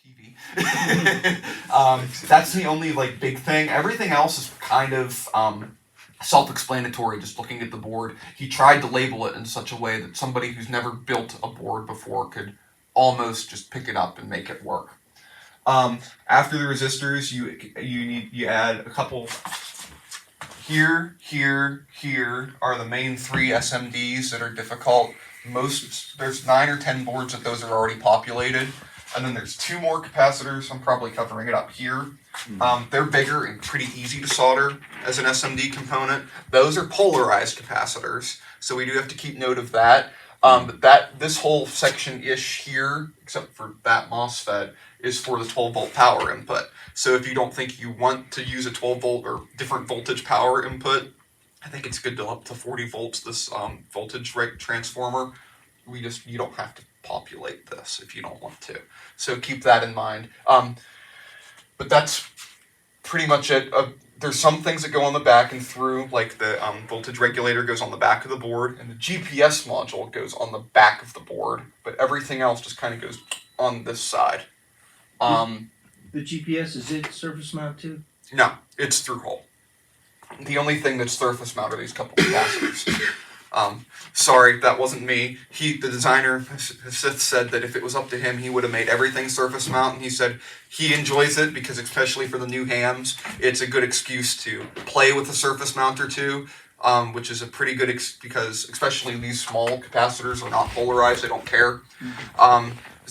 TV. That's the only like big thing. Everything else is kind of self-explanatory. Just looking at the board, he tried to label it in such a way that somebody who's never built a board before could almost just pick it up and make it work. After the resistors, you add a couple. Here are the main three SMDs that are difficult. There's 9 or 10 boards that those are already populated. And then there's 2 more capacitors. I'm probably covering it up here. They're bigger and pretty easy to solder as an SMD component. Those are polarized capacitors, so we do have to keep note of that. But this whole section-ish here, except for that MOSFET, is for the 12-volt power input. So if you don't think you want to use a 12-volt or different voltage power input, I think it's good to up to 40 volts, this voltage rate transformer. You don't have to populate this if you don't want to. So keep that in mind. But that's pretty much it. There's some things that go on the back and through, like the voltage regulator goes on the back of the board, and the GPS module goes on the back of the board, but everything else just kind of goes on this side. The GPS, is it surface mount too? No, it's through hole. The only thing that's surface mount are these couple capacitors. Sorry, that wasn't me. The designer has said that if it was up to him, he would have made everything surface mount, and he said he enjoys it because, especially for the new hams, it's a good excuse to play with a surface mount or two, which is a pretty good because especially these small capacitors are not polarized; they don't care.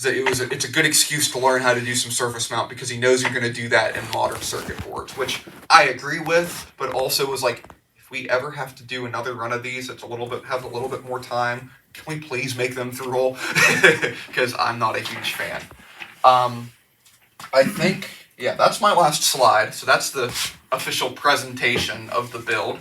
It's a good excuse to learn how to do some surface mount because he knows you're going to do that in modern circuit boards, which I agree with, but also was like, if we ever have to do another run of these, have a little bit more time, can we please make them through hole? Because I'm not a huge fan. I think, yeah, that's my last slide. So that's the official presentation of the build.